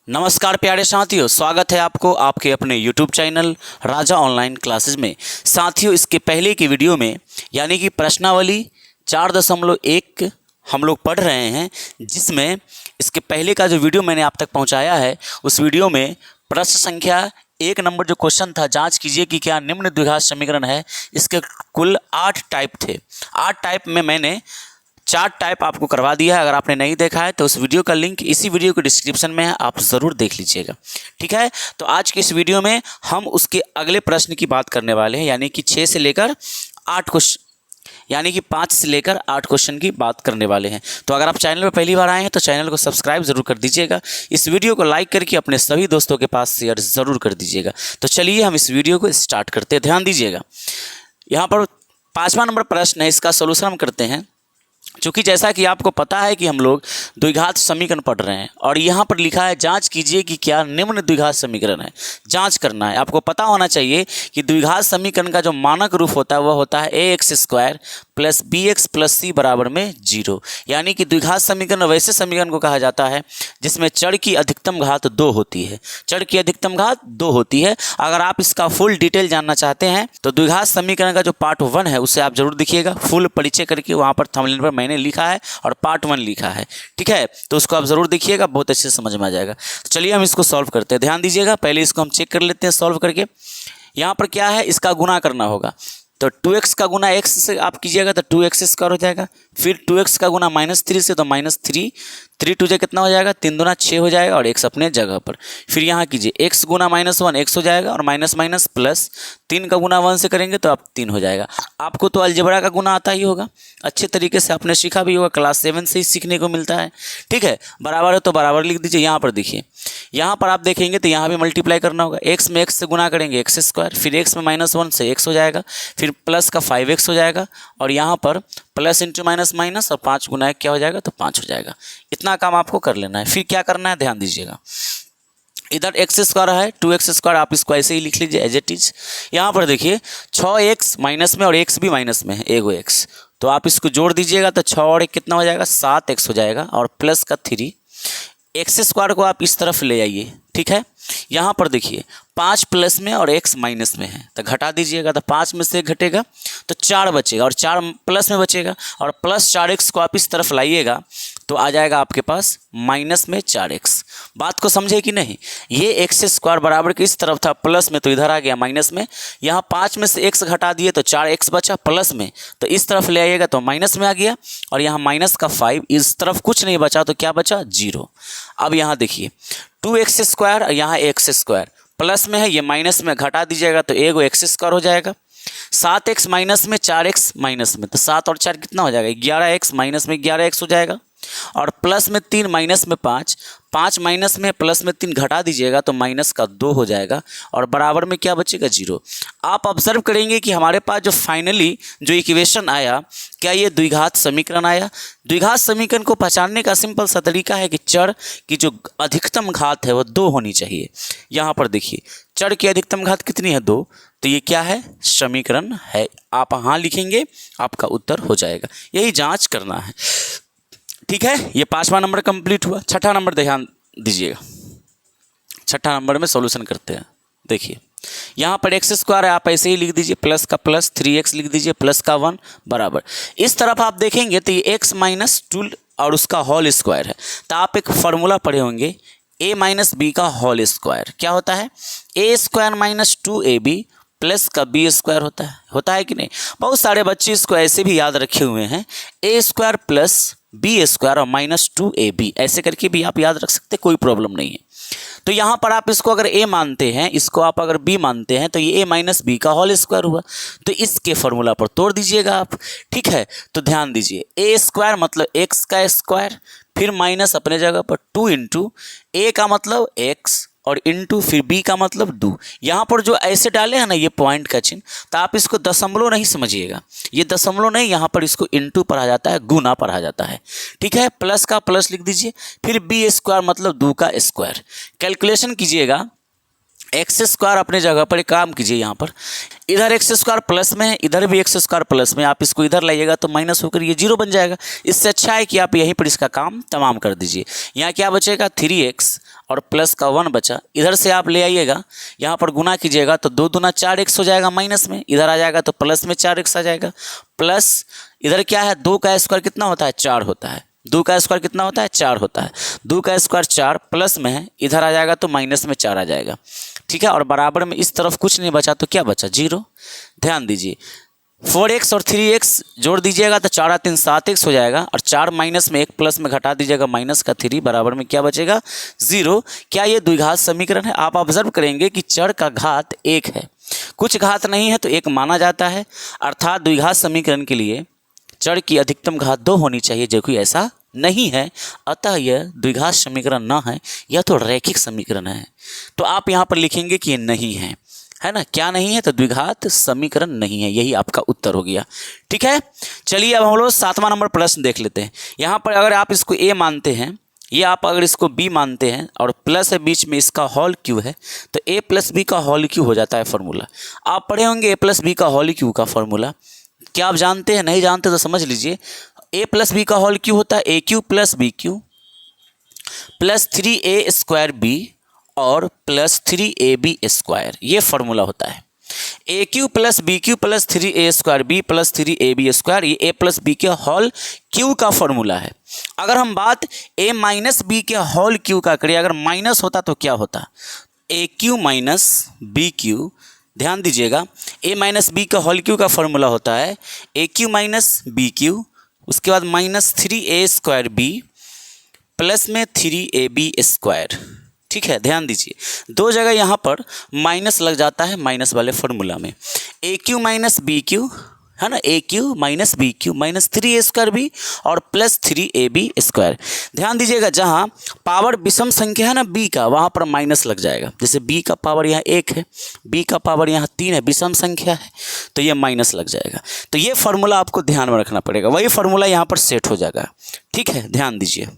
नमस्कार प्यारे साथियों, स्वागत है आपको आपके अपने YouTube चैनल राजा ऑनलाइन क्लासेस में। साथियों, इसके पहले की वीडियो में यानी कि प्रश्नावली 4.1 हम लोग पढ़ रहे हैं, जिसमें इसके पहले का जो वीडियो मैंने आप तक पहुंचाया है, उस वीडियो में प्रश्न संख्या 1 नंबर जो क्वेश्चन था, जांच कीजिए कि क्या निम्न द्विघात समीकरण है। इसके कुल 8 टाइप थे। 8 टाइप में मैंने 4 टाइप आपको करवा दिया है। अगर आपने नहीं देखा है तो उस वीडियो का लिंक इसी वीडियो के डिस्क्रिप्शन में है, आप ज़रूर देख लीजिएगा। ठीक है, तो आज के इस वीडियो में हम उसके अगले प्रश्न की बात करने वाले हैं, यानी कि 6 से लेकर 8 क्वेश्चन, यानी कि 5 से लेकर 8 क्वेश्चन की बात करने वाले हैं। तो अगर आप चैनल पर पहली बार आए हैं तो चैनल को सब्सक्राइब जरूर कर दीजिएगा। इस वीडियो को लाइक करके अपने सभी दोस्तों के पास शेयर ज़रूर कर दीजिएगा। तो चलिए हम इस वीडियो को स्टार्ट करते हैं। ध्यान दीजिएगा, यहाँ पर 5वां नंबर प्रश्न है, इसका सोल्यूशन हम करते हैं। चूँकि जैसा कि आपको पता है कि हम लोग द्विघात समीकरण पढ़ रहे हैं और यहाँ पर लिखा है जांच कीजिए कि क्या निम्न द्विघात समीकरण है। जांच करना है, आपको पता होना चाहिए कि द्विघात समीकरण का जो मानक रूप होता है वह होता है ax² + bx + c बराबर में 0। यानी कि द्विघात समीकरण वैसे समीकरण को कहा जाता है जिसमें चर की अधिकतम घात 2 होती है। चर की अधिकतम घात 2 होती है। अगर आप इसका फुल डिटेल जानना चाहते हैं तो द्विघात समीकरण का जो पार्ट 1 है उसे आप जरूर देखिएगा, फुल परिचय करके वहाँ पर थंबनेल पर मैंने लिखा है और पार्ट 1 लिखा है। ठीक है, तो उसको आप जरूर देखिएगा, बहुत अच्छे से समझ में आ जाएगा। तो चलिए हम इसको सॉल्व करते हैं। ध्यान दीजिएगा, पहले इसको हम चेक कर लेते हैं सॉल्व करके। यहाँ पर क्या है, इसका गुना करना होगा। तो 2x का गुना x से आप कीजिएगा तो 2x² हो जाएगा। फिर 2x का गुना -3 से तो -3, 3 2 कितना हो जाएगा, 3 दूना 6 हो जाएगा और x अपने जगह पर। फिर यहाँ कीजिए x गुना -1 x हो जाएगा और माइनस माइनस प्लस 3 का गुना 1 से करेंगे तो आप 3 हो जाएगा। आपको तो अलजेब्रा का गुना आता ही होगा, अच्छे तरीके से आपने सीखा भी होगा, क्लास 7 से ही सीखने को मिलता है। ठीक है, बराबर है तो बराबर लिख दीजिए। यहाँ पर देखिए, यहाँ पर आप देखेंगे तो यहाँ भी मल्टीप्लाई करना होगा। x में x से गुना करेंगे x², फिर x में -1 से x हो जाएगा, फिर प्लस का 5x हो जाएगा और यहाँ पर प्लस इंटू माइनस माइनस और 5 गुना 1 क्या हो जाएगा तो 5 हो जाएगा। इतना काम आपको कर लेना है। फिर क्या करना है, ध्यान दीजिएगा, इधर x² है 2x², आप इसको ऐसे ही लिख लीजिए एज इट इज। यहाँ पर देखिए 6x माइनस में और x भी माइनस में है, एगो x, तो आप इसको जोड़ दीजिएगा तो 6 और 1 कितना हो जाएगा, 7x हो जाएगा और प्लस का 3। x² को आप इस तरफ ले आइए। ठीक है, यहाँ पर देखिए 5 प्लस में और x माइनस में है तो घटा दीजिएगा, तो 5 में से 1 घटेगा तो 4 बचेगा और 4 प्लस में बचेगा और प्लस 4x को आप इस तरफ लाइएगा तो आ जाएगा आपके पास माइनस में 4x। बात को समझे कि नहीं, ये x² बराबर के इस तरफ था प्लस में तो इधर आ गया माइनस में। यहाँ 5 में से x घटा दिए तो 4x बचा प्लस में, तो इस तरफ ले आइएगा तो माइनस में आ गया और यहाँ माइनस का 5, इस तरफ कुछ नहीं बचा तो क्या बचा, 0। अब यहाँ देखिए 2x² यहाँ x² प्लस में है, ये माइनस में घटा दीजिएगा तो एगो x² हो जाएगा। 7x माइनस में 4x माइनस में तो 7 और 4 कितना हो जाएगा, 11x माइनस में 11x हो जाएगा और प्लस में 3 माइनस में 5, 5 माइनस में प्लस में 3 घटा दीजिएगा तो माइनस का 2 हो जाएगा और बराबर में क्या बचेगा, 0। आप ऑब्जर्व करेंगे कि हमारे पास जो फाइनली जो इक्वेशन आया, क्या ये द्विघात समीकरण आया। द्विघात समीकरण को पहचानने का सिंपल सा तरीका है कि चर की जो अधिकतम घात है वह 2 होनी चाहिए। यहाँ पर देखिए चर की अधिकतम घात कितनी है, 2, तो ये क्या है, समीकरण है। आप हाँ लिखेंगे, आपका उत्तर हो जाएगा। यही जाँच करना है। ठीक है, ये 5वां नंबर कंप्लीट हुआ। 6ठा नंबर ध्यान दीजिएगा, 6ठा नंबर में सॉल्यूशन करते हैं। देखिए यहाँ पर x² है, आप ऐसे ही लिख दीजिए, प्लस का प्लस 3x लिख दीजिए, प्लस का 1 बराबर। इस तरफ आप देखेंगे तो ये x - 2 और उसका होल स्क्वायर है, तो आप एक फॉर्मूला पढ़े होंगे a - b का होल स्क्वायर। क्या होता है, a² - 2ab प्लस का b² होता है कि नहीं। बहुत सारे बच्चे इसको ऐसे भी याद रखे हुए हैं, a² प्लस b² और -2ab, ऐसे करके भी आप याद रख सकते, कोई प्रॉब्लम नहीं है। तो यहाँ पर आप इसको अगर a मानते हैं, इसको आप अगर b मानते हैं तो ये a - b का होल स्क्वायर हुआ, तो इसके फॉर्मूला पर तोड़ दीजिएगा आप। ठीक है, तो ध्यान दीजिए a² मतलब x का स्क्वायर, फिर माइनस अपने जगह पर 2 इंटू a का मतलब x और इंटू फिर b का मतलब 2। यहाँ पर जो ऐसे डाले हैं ना ये पॉइंट का चिन्ह, तो आप इसको दशमलव नहीं समझिएगा, ये दशमलव नहीं, यहाँ पर इसको इंटू पढ़ा जाता है, गुना पढ़ा जाता है। ठीक है, प्लस का प्लस लिख दीजिए, फिर b² मतलब 2 का स्क्वायर। कैलकुलेशन कीजिएगा, एक्स स्क्वायर अपने जगह पर एक काम कीजिए, यहाँ पर इधर एक्स स्क्वायर प्लस में है, इधर भी एक्स स्क्वायर प्लस में, आप इसको इधर लाइएगा तो माइनस होकर ये जीरो बन जाएगा। इससे अच्छा है कि आप यहीं पर इसका काम तमाम कर दीजिए। यहाँ क्या बचेगा 3x और प्लस का 1 बचा, इधर से आप ले आइएगा, यहाँ पर गुना कीजिएगा तो 2 दूना 4x हो जाएगा माइनस में, इधर आ जाएगा तो प्लस में 4x आ जाएगा। प्लस इधर क्या है 2 का स्क्वायर कितना होता है 4 होता है, 2 का स्क्वायर कितना होता है 4 होता है, 2 का स्क्वायर 4 प्लस में है, इधर आ जाएगा तो माइनस में 4 आ जाएगा। ठीक है, और बराबर में इस तरफ कुछ नहीं बचा तो क्या बचा 0। ध्यान दीजिए 4x और 3x जोड़ दीजिएगा तो 4 3 7x हो जाएगा, और 4 माइनस में 1 प्लस में घटा दीजिएगा माइनस का 3 बराबर में क्या बचेगा 0। क्या ये द्विघात समीकरण है? आप ऑब्जर्व करेंगे कि चर का घात 1 है, कुछ घात नहीं है तो 1 माना जाता है, अर्थात द्विघात समीकरण के लिए चर की अधिकतम घात 2 होनी चाहिए, जो कि ऐसा नहीं है। अतः यह द्विघात समीकरण न है, यह तो रैखिक समीकरण है। तो आप यहाँ पर लिखेंगे कि ये नहीं है ना, क्या नहीं है तो द्विघात समीकरण नहीं है, यही आपका उत्तर हो गया। ठीक है, चलिए अब हम लोग 7वां नंबर प्रश्न देख लेते हैं। यहाँ पर अगर आप इसको a मानते हैं, ये आप अगर इसको b मानते हैं और प्लस है बीच में, इसका होल क्यू है, तो a प्लस बी का होल क्यू हो जाता है फॉर्मूला। आप पढ़े होंगे a प्लस बी का होल क्यू का फॉर्मूला, क्या आप जानते हैं? नहीं जानते तो समझ लीजिए, a प्लस बी का होल क्यू होता है a cube plus B cube plus 3a square b और प्लस 3ab स्क्वायर, ये फॉर्मूला होता है। A cube plus B cube plus 3a square B plus 3ab square, ये a प्लस बी के whole cube का formula है। अगर हम बात a माइनस बी के होल क्यू का करें, अगर माइनस होता तो क्या होता A cube minus B cube. ध्यान दीजिएगा a माइनस बी का होल क्यू का फॉर्मूला होता है A cube minus B cube, उसके बाद minus 3a square B plus में 3ab स्क्वायर। ठीक है, ध्यान दीजिए 2 जगह यहाँ पर माइनस लग जाता है माइनस वाले फॉर्मूला में, A cube minus B cube है ना, A cube minus B cube minus 3a square B और प्लस 3ab स्क्वायर। ध्यान दीजिएगा जहाँ पावर विषम संख्या है ना b का, वहाँ पर माइनस लग जाएगा। जैसे b का पावर यहाँ 1 है, b का पावर यहाँ 3 है, विषम संख्या है तो ये माइनस लग जाएगा। तो ये फार्मूला आपको ध्यान में रखना पड़ेगा, वही फार्मूला यहाँ पर सेट हो जाएगा। ठीक है, ध्यान दीजिए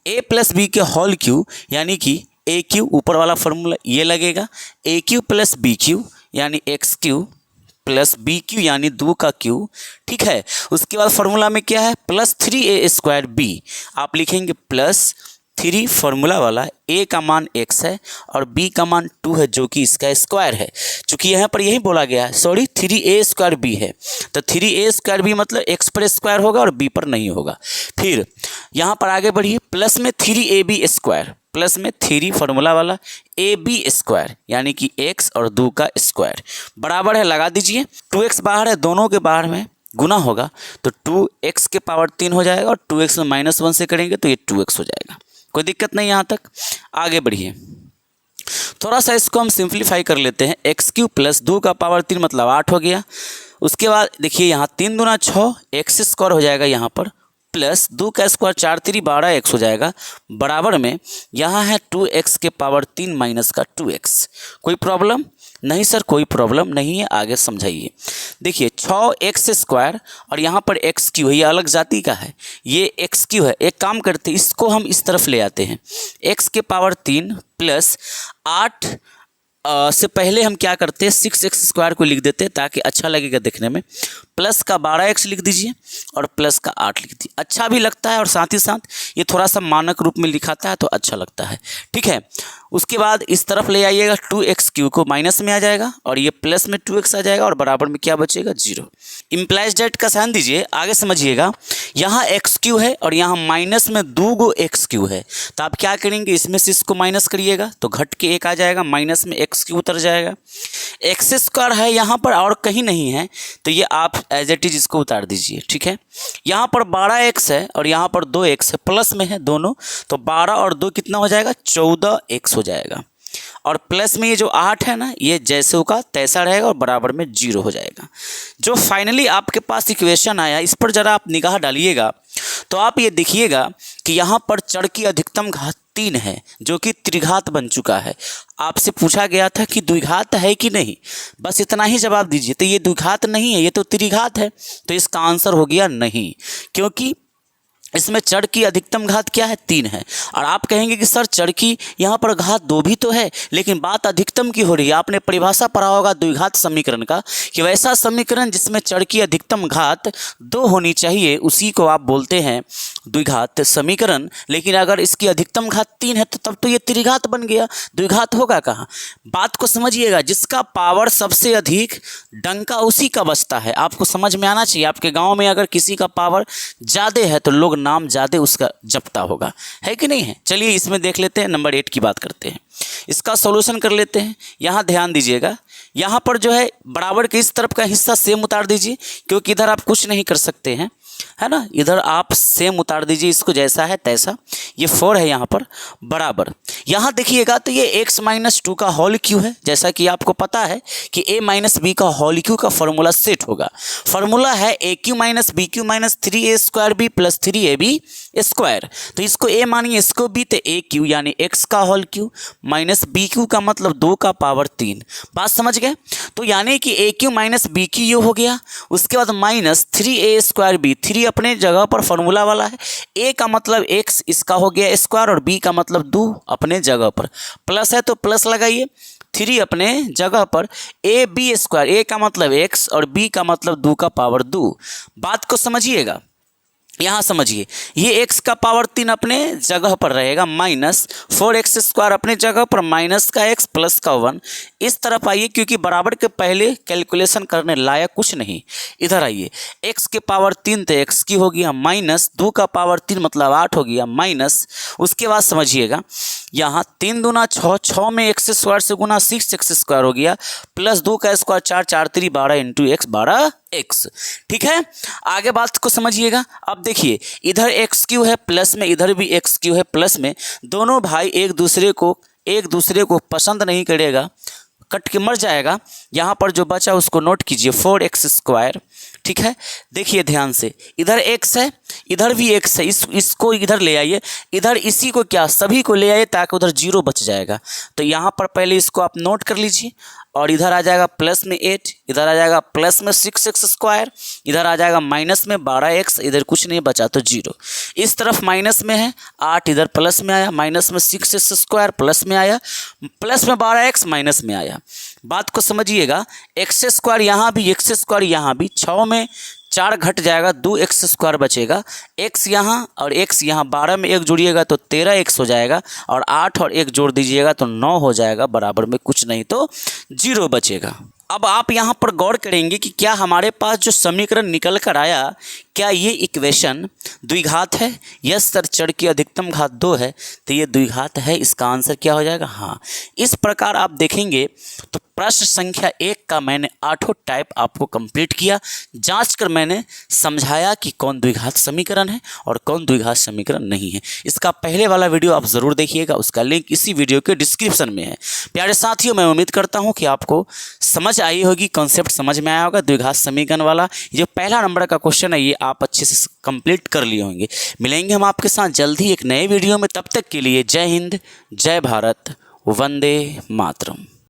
a प्लस बी के होल क्यू यानी कि ए क्यू ऊपर वाला फॉर्मूला ये लगेगा, A cube plus B cube यानी X cube plus B cube यानी 2 का क्यू। ठीक है, उसके बाद फॉर्मूला में क्या है प्लस 3a स्क्वायर बी, आप लिखेंगे प्लस 3 फॉर्मूला वाला a का मान x है और b का मान 2 है, जो कि इसका स्क्वायर है। चूंकि यहाँ पर यही बोला गया है, सॉरी 3a स्क्वायर b है, तो 3a स्क्वायर b मतलब x पर स्क्वायर होगा और b पर नहीं होगा। फिर यहाँ पर आगे बढ़िए, प्लस में 3ab स्क्वायर, प्लस में 3 फॉर्मूला वाला ab स्क्वायर यानी कि x और 2 का स्क्वायर बराबर है, लगा दीजिए 2x बाहर है, दोनों के बाहर में गुना होगा तो 2x के पावर 3 हो जाएगा और 2x में -1 से करेंगे तो ये 2x हो जाएगा। कोई दिक्कत नहीं यहाँ तक, आगे बढ़िए। थोड़ा सा इसको हम सिंप्लीफाई कर लेते हैं, एक्स क्यू प्लस 2 का पावर 3 मतलब 8 हो गया। उसके बाद देखिए यहाँ 3 दूना 6 एक्स स्क्वायर हो जाएगा यहाँ पर, प्लस 2 का स्क्वायर 4 3 12x हो जाएगा, बराबर में यहाँ है 2x के पावर 3 माइनस का 2x। कोई प्रॉब्लम नहीं सर? कोई प्रॉब्लम नहीं है, आगे समझाइए। देखिए 6x स्क्वायर और यहाँ पर एक्स क्यू है, ये अलग जाति का है, ये एक्स क्यू है। एक काम करते हैं, इसको हम इस तरफ ले आते हैं, x के पावर 3 प्लस 8 से पहले हम क्या करते हैं 6x स्क्वायर को लिख देते हैं ताकि अच्छा लगेगा देखने में, प्लस का 12x लिख दीजिए और प्लस का 8 लिख दीजिए, अच्छा भी लगता है और साथ ही साथ ये थोड़ा सा मानक रूप में लिखाता है तो अच्छा लगता है। ठीक है, उसके बाद इस तरफ ले आइएगा, 2x क्यू को माइनस में आ जाएगा और ये प्लस में 2x आ जाएगा और बराबर में क्या बचेगा 0। इम्प्लाइज डेट का साइन दीजिए, आगे समझिएगा। यहाँ एक्स क्यू है और यहाँ माइनस में 2 गो एक्स क्यू है, तो आप क्या करेंगे इसमें से इसको माइनस करिएगा तो घट के 1 आ जाएगा, माइनस में एक्स क्यू उतर जाएगा। एक्स स्क्वायर है यहाँ पर और कहीं नहीं है तो ये आप एज इट इज इसको उतार दीजिए। ठीक है, यहाँ पर 12x है और यहाँ पर 2x है, प्लस में है दोनों, तो 12 और 2 कितना हो जाएगा 14x हो जाएगा, और प्लस में ये जो 8 है ना, ये जैसे होगा तैसा रहेगा और बराबर में 0 हो जाएगा। जो फाइनली आपके पास इक्वेशन आया, इस पर ज़रा आप निगाह डालिएगा तो आप ये देखिएगा कि यहाँ पर चर की अधिकतम घात 3 है, जो कि त्रिघात बन चुका है। आपसे पूछा गया था कि द्विघात है कि नहीं, बस इतना ही जवाब दीजिए। तो ये द्विघात नहीं है, ये तो त्रिघात है, तो इसका आंसर हो गया नहीं, क्योंकि इसमें चर की अधिकतम घात क्या है 3 है। और आप कहेंगे कि सर चर की यहाँ पर घात 2 भी तो है, लेकिन बात अधिकतम की हो रही है। आपने परिभाषा पढ़ा होगा द्विघात समीकरण का कि वैसा समीकरण जिसमें चर की अधिकतम घात 2 होनी चाहिए उसी को आप बोलते हैं द्विघात समीकरण। लेकिन अगर इसकी अधिकतम घात 3 है तो तब तो ये त्रिघात बन गया, द्विघात होगा कहाँ। बात को समझिएगा, जिसका पावर सबसे अधिक डंका उसी का बजता है। आपको समझ में आना चाहिए। आपके गाँव में अगर किसी का पावर ज़्यादा है तो लोग नाम ज़्यादा उसका जपता होगा, है कि नहीं है। चलिए इसमें देख लेते हैं, नंबर 8 की बात करते हैं, इसका सॉल्यूशन कर लेते हैं। यहाँ ध्यान दीजिएगा, यहाँ पर जो है बराबर के इस तरफ का हिस्सा सेम उतार दीजिए, क्योंकि इधर आप कुछ नहीं कर सकते हैं, है ना। इधर आप सेम उतार दीजिए इसको जैसा है तैसा। ये 4 है यहाँ पर बराबर। यहाँ देखिएगा तो ये x - 2 का होल क्यू है। जैसा कि आपको पता है कि a - b का होल क्यू का फॉर्मूला सेट होगा। फॉर्मूला है aq - bq - 3a² b + 3ab²। तो इसको a मानिए, इसको b, तो aq यानी x का होल क्यू माइनस bq का मतलब 2 का पावर 3। बात समझ गए। तो यानी कि aq - bq ये हो गया, उसके बाद माइनस 3a² b। 3 अपने जगह पर फॉर्मूला वाला है, a का मतलब x इसका हो गया स्क्वायर और b का मतलब 2 अपने जगह पर, प्लस है तो प्लस लगाइए, 3 अपने जगह पर ab²। a का मतलब x और b का मतलब 2 का पावर 2। बात को समझिएगा, यहाँ समझिए, ये x का पावर 3 अपने जगह पर रहेगा, माइनस 4x² अपने जगह पर, माइनस का x प्लस का 1। इस तरफ आइए, क्योंकि बराबर के पहले कैलकुलेशन करने लायक कुछ नहीं। इधर आइए, x के पावर 3 तो x की हो गया, माइनस 2 का पावर 3 मतलब 8 हो गया, माइनस। उसके बाद समझिएगा, यहाँ 3 दूना 6, 6 में x² से गुना 6x² हो गया, प्लस 2 का स्क्वायर 4, 4 3 12 इंटू x 12x। ठीक है, आगे बात को समझिएगा। अब देखिए, इधर x³ है प्लस में, इधर भी x³ है प्लस में। दोनों भाई एक दूसरे को पसंद नहीं करेगा, कट के मर जाएगा। यहाँ पर जो बचा उसको नोट कीजिए, 4x²। ठीक है, देखिए ध्यान से, इधर x है, इधर भी x है, इसको इधर ले आइए, इधर इसी को क्या सभी को ले आइए ताकि उधर 0 बच जाएगा। तो यहाँ पर पहले इसको आप नोट कर लीजिए, और इधर आ जाएगा प्लस में 8, इधर आ जाएगा प्लस में 6x², इधर आ जाएगा माइनस में 12x, इधर कुछ नहीं बचा तो 0। इस तरफ माइनस में है 8, इधर प्लस में आया, माइनस में 6x² प्लस में आया, प्लस में 12x माइनस में आया। बात को समझिएगा, x² यहाँ भी, x² यहाँ भी, 6 में 4 घट जाएगा, 2x² बचेगा, x यहाँ और x यहाँ, 12 में 1 जोड़िएगा तो 13x हो जाएगा, और 8 और 1 जोड़ दीजिएगा तो 9 हो जाएगा, बराबर में कुछ नहीं तो 0 बचेगा। अब आप यहाँ पर गौर करेंगे कि क्या हमारे पास जो समीकरण निकल कर आया, क्या ये इक्वेशन द्विघात है। यस सर, चर की अधिकतम घात 2 है तो ये द्विघात है। इसका आंसर क्या हो जाएगा, हाँ। इस प्रकार आप देखेंगे तो प्रश्न संख्या 1 का मैंने 8 टाइप आपको कंप्लीट किया, जांच कर मैंने समझाया कि कौन द्विघात समीकरण है और कौन द्विघात समीकरण नहीं है। इसका पहले वाला वीडियो आप ज़रूर देखिएगा, उसका लिंक इसी वीडियो के डिस्क्रिप्शन में है। प्यारे साथियों, मैं उम्मीद करता हूँ कि आपको समझ आई होगी, कॉन्सेप्ट समझ में आया होगा। द्विघात समीकरण वाला जो पहला नंबर का क्वेश्चन है ये आप अच्छे से कंप्लीट कर लिए होंगे। मिलेंगे हम आपके साथ जल्द ही एक नए वीडियो में, तब तक के लिए जय हिंद, जय भारत, वंदे मातरम।